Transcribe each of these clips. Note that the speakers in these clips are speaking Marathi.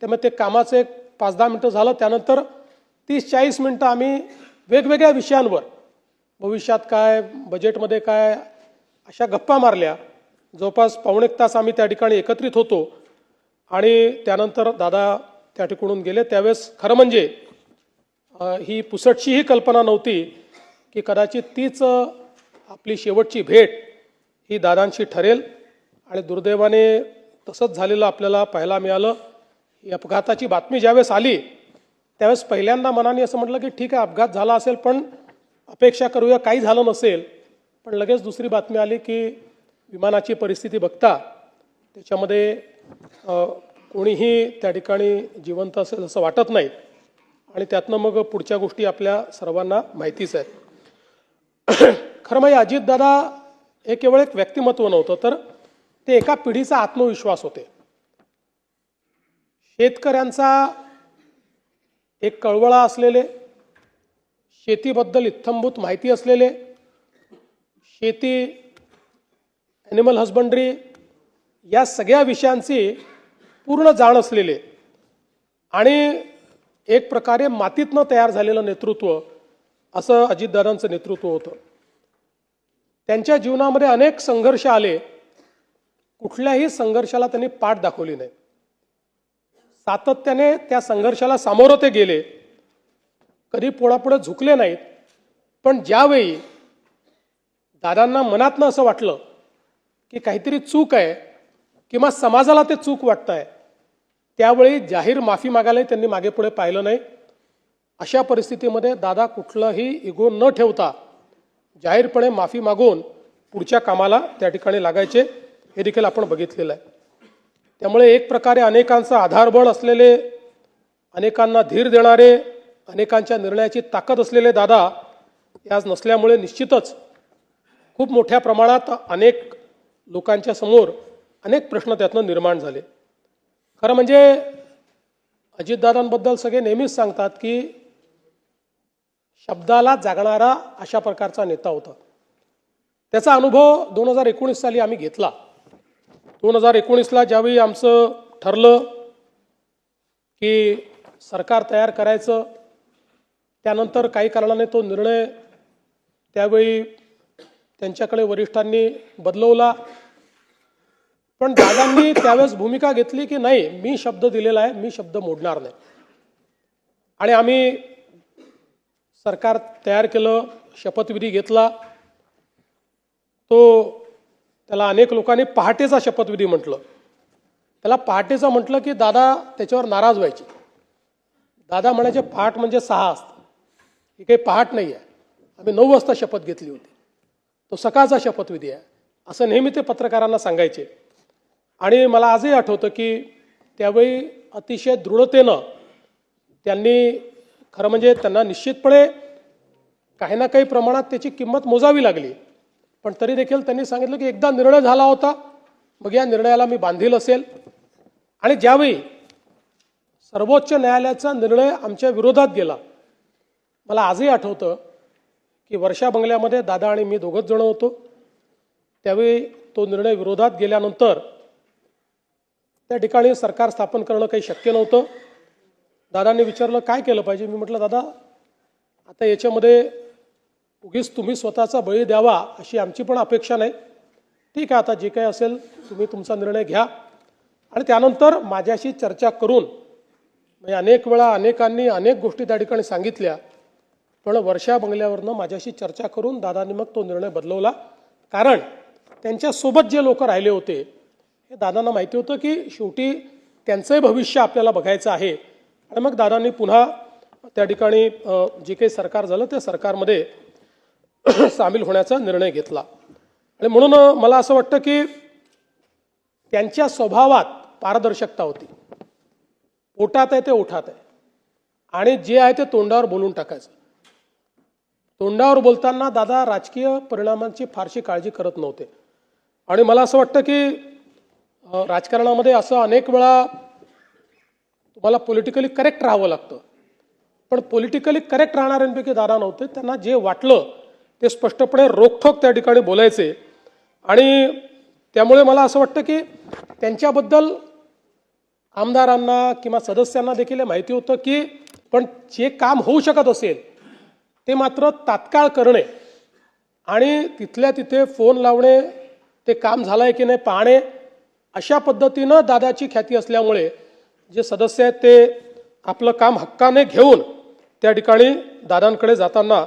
त्यामुळे ते कामाचं एक 5-10 मिनटं झालं, त्यानंतर 30-40 मिनटं आम्ही वेगवेगळ्या विषयांवर, भविष्यात काय, बजेटमध्ये काय, अशा गप्पा मारल्या. जवळपास पाऊण एक तास आम्ही त्या ठिकाणी एकत्रित होतो आणि त्यानंतर दादा त्या ठिकाणून गेले. त्यावेळेस खरं म्हणजे ही पुसटशीही कल्पना नव्हती की कदाचित तीच आपली शेवटची भेट ही दादांशी ठरेल. आणि दुर्दैवाने तसंच झालेलं आपल्याला पाहायला मिळालं. ही अपघाताची बातमी ज्यावेळेस आली त्यावेळेस पहिल्यांदा मनाने असं म्हटलं की ठीक आहे, अपघात झाला असेल, पण अपेक्षा करूया काही झालं नसेल. पण लगेच दुसरी बातमी आली की विमानाची परिस्थिती बघता त्याच्यामध्ये कोणीही त्या ठिकाणी जिवंत असेल असं वाटत नाही. आणि त्यातनं मग पुढच्या गोष्टी आपल्या सर्वांना माहितीच आहेत. खरं म्हणजे अजितदादा हे केवळ एक व्यक्तिमत्व नव्हतं, तर ते एका पिढीचा आत्मविश्वास होते. शेतकऱ्यांचा एक कळवळा असलेले, शेतीबद्दल इत्थंभूत माहिती असलेले, शेती, ॲनिमल हजबंड्री या सगळ्या विषयांची पूर्ण जाण असलेले आणि एक प्रकारे मातीतनं तयार झालेलं नेतृत्व असं अजितदादांचं नेतृत्व होतं. त्यांच्या जीवनामध्ये अनेक संघर्ष आले, कुठल्याही संघर्षाला त्यांनी पाठ दाखवली नाही. सातत्याने त्या संघर्षाला सामोरं ते गेले, कधी पोळापुढे झुकले नाहीत. पण ज्यावेळी दादांना मनातनं असं वाटलं की काहीतरी चूक आहे किंवा समाजाला ते चूक वाटत आहे, त्यावेळी जाहीर माफी मागायला त्यांनी मागे पुढे पाहिलं नाही. अशा परिस्थितीमध्ये दादा कुठलंही इगो न ठेवता जाहीरपणे माफी मागून पुढच्या कामाला त्या ठिकाणी लागायचे, हे देखील आपण बघितलेलं आहे. त्यामुळे एक प्रकारे अनेकांचं आधारबळ असलेले, अनेकांना धीर देणारे, अनेकांच्या निर्णयाची ताकद असलेले दादा आज नसल्यामुळे निश्चितच खूप मोठ्या प्रमाणात अनेक लोकांच्या समोर अनेक प्रश्न त्यातनं निर्माण झाले. खरं म्हणजे अजितदादांबद्दल सगळे नेहमीच सांगतात की शब्दाला जागणारा अशा प्रकारचा नेता होता. त्याचा अनुभव 2019 साली आम्ही घेतला. 2019ला ज्यावेळी आमचं ठरलं की सरकार तयार करायचं, त्यानंतर काही कारणाने तो निर्णय त्यावेळी त्यांच्याकडे वरिष्ठांनी बदलवला. पण दादांनी त्यावेळेस भूमिका घेतली की नाही, मी शब्द दिलेला आहे, मी शब्द मोडणार नाही. आणि आम्ही सरकार तयार केलं, शपथविधी घेतला. त्याला अनेक लोकांनी पहाटेचा शपथविधी म्हटलं. त्याला पहाटेचा म्हटलं की दादा त्याच्यावर नाराज व्हायचे. दादा म्हणायचे पहाट म्हणजे 6 असतं, ही काही पहाट नाही आहे, आम्ही 9 वाजता शपथ घेतली होती, तो सकाळचा शपथविधी आहे, असं नेहमी ते पत्रकारांना सांगायचे. आणि मला आजही आठवतं की त्यावेळी अतिशय दृढतेनं त्यांनी, खरं म्हणजे त्यांना निश्चितपणे काही ना काही प्रमाणात त्याची किंमत मोजावी लागली. पण तरी देखील त्यांनी सांगितलं की एकदा निर्णय झाला होता, मग या निर्णयाला मी बांधील असेल. आणि ज्यावेळी सर्वोच्च न्यायालयाचा निर्णय आमच्या विरोधात गेला, मला आजही आठवतं की वर्षा बंगल्यामध्ये दादा आणि मी दोघंच जण होतो. त्यावेळी तो निर्णय विरोधात गेल्यानंतर त्या ठिकाणी सरकार स्थापन करणं काही शक्य नव्हतं. दादांनी विचारलं काय केलं पाहिजे. मी म्हटलं दादा, आता याच्यामध्ये उगीच तुम्ही स्वतःचा बळी द्यावा अशी आमची पण अपेक्षा नाही. ठीक आहे, आता जे काही असेल तुम्ही तुमचा निर्णय घ्या. आणि त्यानंतर माझ्याशी चर्चा करून, म्हणजे अनेक वेळा अनेकांनी अनेक गोष्टी त्या ठिकाणी सांगितल्या, पण वर्षा बंगल्यावरनं माझ्याशी चर्चा करून दादांनी मग तो निर्णय बदलवला. कारण त्यांच्यासोबत जे लोक राहिले होते हे दादांना माहिती होतं की शेवटी त्यांचंही भविष्य आपल्याला बघायचं आहे. आणि मग दादांनी पुन्हा त्या ठिकाणी जे काही सरकार झालं त्या सरकारमध्ये सामील होण्याचा निर्णय घेतला. आणि म्हणून मला असं वाटतं की त्यांच्या स्वभावात पारदर्शकता होती. पोटात आहे ते ओठात आहे, आणि जे आहे ते तोंडावर बोलून टाकायचं. तोंडावर बोलताना दादा राजकीय परिणामांची फारशी काळजी करत नव्हते. आणि मला असं वाटतं की राजकारणामध्ये असं अनेक वेळा तुम्हाला पॉलिटिकली करेक्ट राहावं लागतं, पण पॉलिटिकली करेक्ट राहणाऱ्यांपैकी दादा नव्हते. त्यांना जे वाटलं ते स्पष्टपणे रोखठोक त्या ठिकाणी बोलायचे. आणि त्यामुळे मला असं वाटतं की त्यांच्याबद्दल आमदारांना किंवा सदस्यांना देखील हे माहिती होतं की पण जे काम होऊ शकत असेल ते मात्र तात्काळ करणे आणि तिथल्या तिथे फोन लावणे, ते काम झालंय की नाही पाहणे, अशा पद्धतीनं दादाची ख्याती असल्यामुळे जे सदस्य आहेत ते आपलं काम हक्काने घेऊन त्या ठिकाणी दादांकडे जाताना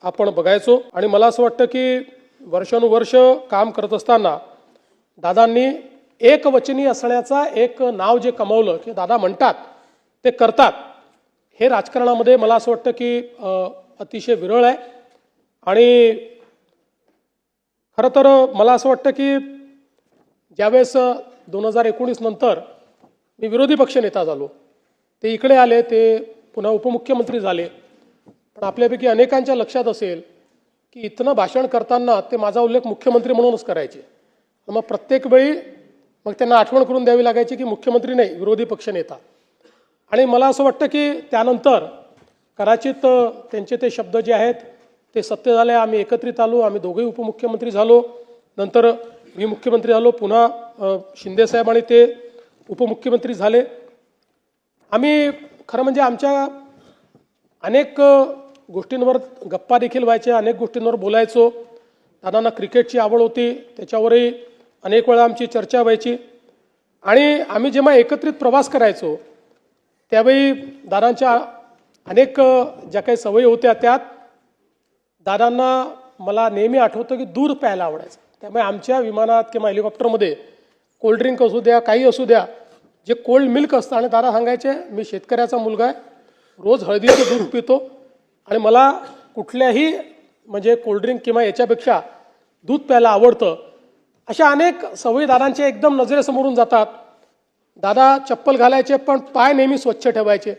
आपण बघायचो. आणि मला असं वाटतं की वर्षानुवर्ष काम करत असताना दादांनी एकवचनी असण्याचा एक नाव जे कमावलं की दादा म्हणतात ते करतात, हे राजकारणामध्ये मला असं वाटतं की अतिशय विरळ आहे. आणि खरं तर मला असं वाटतं की ज्यावेळेस 2019 नंतर मी विरोधी पक्षनेता झालो, ते इकडे आले, ते पुन्हा उपमुख्यमंत्री झाले. पण आपल्यापैकी अनेकांच्या लक्षात असेल की इथनं भाषण करताना ते माझा उल्लेख मुख्यमंत्री म्हणूनच करायचे. मग प्रत्येक वेळी मग त्यांना आठवण करून द्यावी लागायची की मुख्यमंत्री नाही, विरोधी पक्षनेता. आणि मला असं वाटतं की त्यानंतर कदाचित त्यांचे ते शब्द जे आहेत ते सत्य झाले. आम्ही एकत्रित आलो, आम्ही दोघेही उपमुख्यमंत्री झालो, नंतर मी मुख्यमंत्री झालो, पुन्हा शिंदेसाहेब आणि ते उपमुख्यमंत्री झाले. आम्ही खरं म्हणजे आमच्या अनेक गोष्टींवर गप्पा देखील व्हायच्या, अनेक गोष्टींवर बोलायचो. दादांना क्रिकेटची आवड होती, त्याच्यावरही अनेक वेळा आमची चर्चा व्हायची. आणि आम्ही जेव्हा एकत्रित प्रवास करायचो त्यावेळी दादांच्या अनेक ज्या काही सवयी होत्या त्यात दादांना मला नेहमी आठवतं की दूध प्यायला आवडायचं. त्यामुळे आमच्या विमानात किंवा हेलिकॉप्टरमध्ये कोल्ड्रिंक असू द्या, काही असू द्या, जे कोल्ड मिल्क असतं, आणि दादा सांगायचे मी शेतकऱ्याचा मुलगा आहे, रोज हळदीचं दूध पितो आणि मला कुठल्याही म्हणजे कोल्ड्रिंक किंवा याच्यापेक्षा दूध प्यायला आवडतं. अशा अनेक सवयी दादांच्या एकदम नजरेसमोरून जातात. दादा चप्पल घालायचे पण पाय नेहमी स्वच्छ ठेवायचे.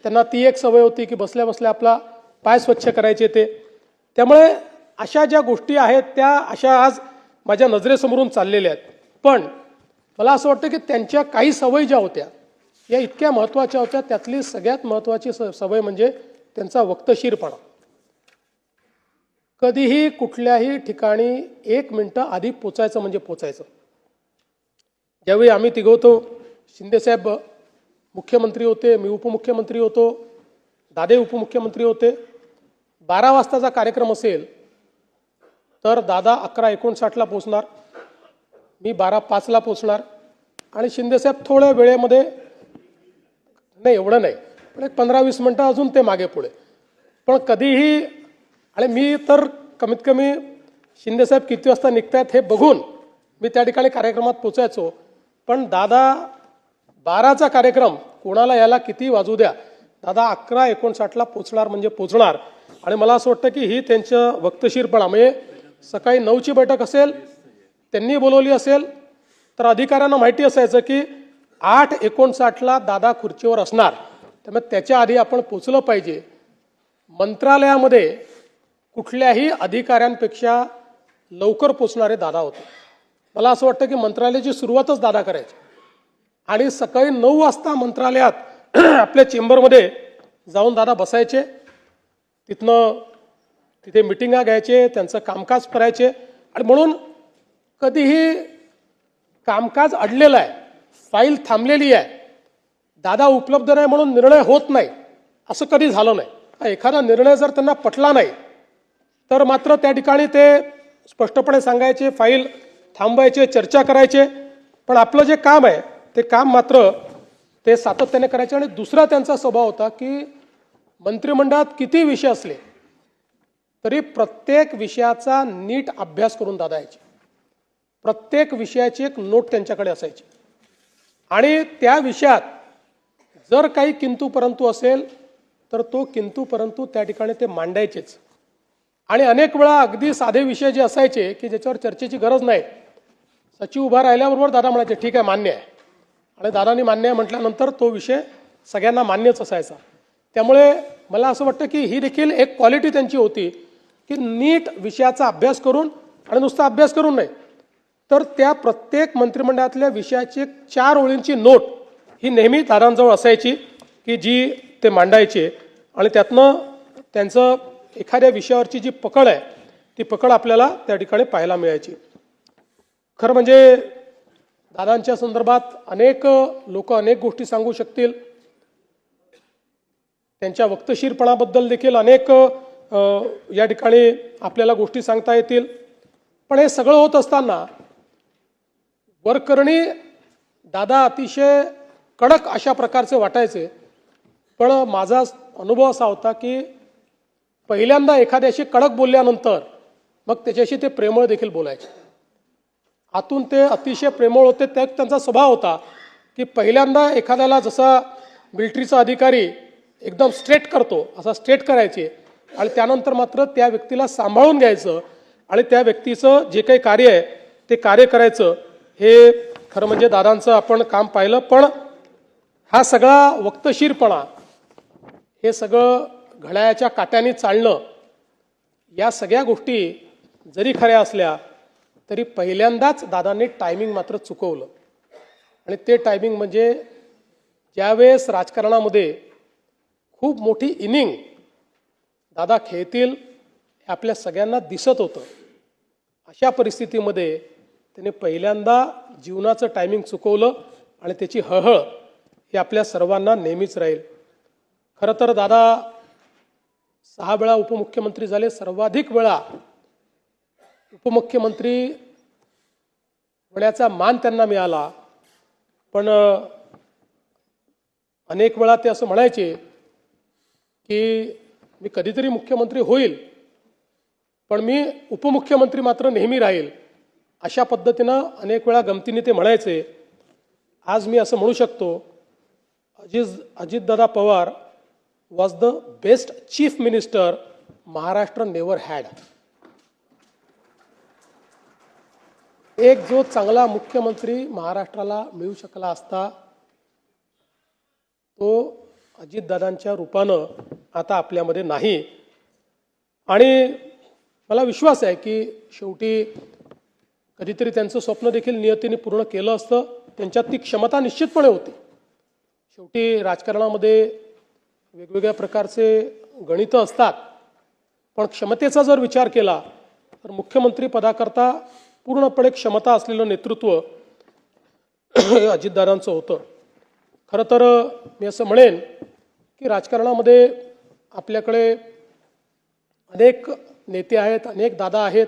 त्यांना ती एक सवय होती की बसल्या बसल्या आपला पाय स्वच्छ करायचे ते. त्यामुळे अशा ज्या गोष्टी आहेत त्या अशा आज माझ्या नजरेसमोरून चाललेल्या आहेत. पण मला असं वाटतं की त्यांच्या काही सवयी ज्या होत्या या इतक्या महत्त्वाच्या होत्या. त्यातली सगळ्यात महत्त्वाची सवय म्हणजे त्यांचा वक्तशीरपणा. कधीही कुठल्याही ठिकाणी 1 मिनिटं आधी पोचायचं म्हणजे पोचायचं. ज्यावेळी आम्ही तिघं शिंदेसाहेब मुख्यमंत्री होते, मी उपमुख्यमंत्री होतो, दादे उपमुख्यमंत्री होते. 12 वाजताचा कार्यक्रम असेल तर दादा 11:59ला पोचणार, मी 12:05ला पोचणार आणि शिंदेसाहेब थोड्या वेळेमध्ये, नाही एवढं नाही पण एक 15-20 मिनटं अजून ते मागे पुढे. पण कधीही, आणि मी तर कमीत कमी शिंदेसाहेब किती वाजता निघतायत हे बघून मी त्या ठिकाणी कार्यक्रमात पोचायचो. पण दादा 12चा कार्यक्रम कोणाला याला किती वाजू द्या, दादा 11:59ला पोचणार म्हणजे पोचणार. आणि मला असं वाटतं की ही त्यांचं वक्तशीरपणा, म्हणजे सकाळी 9ची बैठक असेल, त्यांनी बोलवली असेल तर अधिकाऱ्यांना माहिती असायचं की 8:59ला दादा खुर्चीवर असणार, त्यामुळे त्याच्या आधी आपण पोचलं पाहिजे. मंत्रालयामध्ये कुठल्याही अधिकाऱ्यांपेक्षा लवकर पोचणारे दादा होते. मला असं वाटतं की मंत्रालयाची सुरुवातच दादा करायची आणि सकाळी 9 वाजता मंत्रालयात आपल्या चेंबरमध्ये जाऊन दादा बसायचे. तिथे मिटिंगा घ्यायचे, त्यांचं कामकाज करायचे. आणि म्हणून कधीही कामकाज अडलेलं आहे, फाईल थांबलेली आहे, दादा उपलब्ध नाही म्हणून निर्णय होत नाही, असं कधी झालं नाही. एखादा निर्णय जर त्यांना पटला नाही तर मात्र त्या ठिकाणी ते स्पष्टपणे सांगायचे, फाईल थांबायचे, चर्चा करायचे. पण आपलं जे काम आहे ते काम मात्र ते सातत्याने करायचे. आणि दुसरा त्यांचा स्वभाव होता की मंत्रिमंडळात किती विषय असले तरी प्रत्येक विषयाचा नीट अभ्यास करून दादा यायचे. प्रत्येक विषयाची एक नोट त्यांच्याकडे असायची आणि त्या विषयात जर काही किंतु परंतु असेल तर तो किंतु परंतु त्या ठिकाणी ते मांडायचेच. आणि अनेक वेळा अगदी साधे विषय जे असायचे की ज्याच्यावर चर्चेची गरज नाही, सचिव उभा राहिल्याबरोबर दादा म्हणायचे ठीक आहे मान्य आहे, आणि दादांनी मान्य आहे म्हटल्यानंतर तो विषय सगळ्यांना मान्यच असायचा. त्यामुळे मला असं वाटतं की ही देखील एक क्वालिटी त्यांची होती की नीट विषयाचा अभ्यास करून, आणि नुसता अभ्यास करून नाही तर त्या प्रत्येक मंत्रिमंडळातल्या विषयाची 4 ओळींची नोट ही नेहमी दादांजवळ असायची की जी ते मांडायचे. आणि त्यातनं त्यांचं एखाद्या विषयावरची जी पकड आहे ती पकड आपल्याला त्या ठिकाणी पाहायला मिळायची. खरं म्हणजे दादांच्या संदर्भात अनेक लोक अनेक गोष्टी सांगू शकतील, त्यांच्या वक्तशीरपणाबद्दल देखील अनेक या ठिकाणी आपल्याला गोष्टी सांगता येतील. पण हे सगळं होत असताना वरकरणी दादा अतिशय कडक अशा प्रकारचे वाटायचे. पण माझा अनुभव असा होता की पहिल्यांदा एखाद्याशी कडक बोलल्यानंतर मग त्याच्याशी ते प्रेमळ देखील बोलायचे. आतून ते अतिशय प्रेमळ होते. त्यांचा स्वभाव होता की पहिल्यांदा एखाद्याला जसा मिलिटरीचा अधिकारी एकदम स्ट्रेट करतो असा स्ट्रेट करायचे आणि त्यानंतर मात्र त्या व्यक्तीला सांभाळून घ्यायचं आणि त्या व्यक्तीचं जे काही कार्य आहे ते कार्य करायचं. हे खरं म्हणजे दादांचं आपण काम पाहिलं. पण हा सगळा वक्तशीरपणा, हे सगळं घड्याळाच्या काट्याने चालणं, या सगळ्या गोष्टी जरी खऱ्या असल्या तरी पहिल्यांदाच दादांनी टायमिंग मात्र चुकवलं. आणि ते टायमिंग म्हणजे ज्यावेळेस राजकारणामध्ये खूप मोठी इनिंग दादा खेळतील हे आपल्या सगळ्यांना दिसत होतं. अशा परिस्थितीमध्ये त्याने पहिल्यांदा जीवनाचं टायमिंग चुकवलं आणि त्याची हळहळ ही आपल्या सर्वांना नेहमीच राहील. खरं तर दादा 6 वेळा उपमुख्यमंत्री झाले. सर्वाधिक वेळा उपमुख्यमंत्री होण्याचा मान त्यांना मिळाला. पण अनेक वेळा ते असं म्हणायचे की मी कधीतरी मुख्यमंत्री होईल पण मी उपमुख्यमंत्री मात्र नेहमी राहील. अशा पद्धतीनं अनेक वेळा गमतीने ते म्हणायचे. आज मी असं म्हणू शकतो, Ajitdada Pawar was the best chief minister Maharashtra never had. एक जो चांगला मुख्यमंत्री महाराष्ट्राला मिळू शकला असता तो अजितदादांच्या रूपानं आता आपल्यामध्ये नाही. आणि मला विश्वास आहे की शेवटी कधीतरी त्यांचं स्वप्न देखील नियतीने पूर्ण केलं असतं. त्यांच्यात ती क्षमता निश्चितपणे होती. शेवटी राजकारणामध्ये वेगवेगळ्या प्रकारचे गणितं असतात. पण क्षमतेचा जर विचार केला तर मुख्यमंत्री पदाकरता पूर्णपणे क्षमता असलेलं नेतृत्व अजितदादांचं होतं. खरं तर मी असं म्हणेन की राजकारणामध्ये आपल्याकडे अनेक नेते आहेत, अनेक दादा आहेत.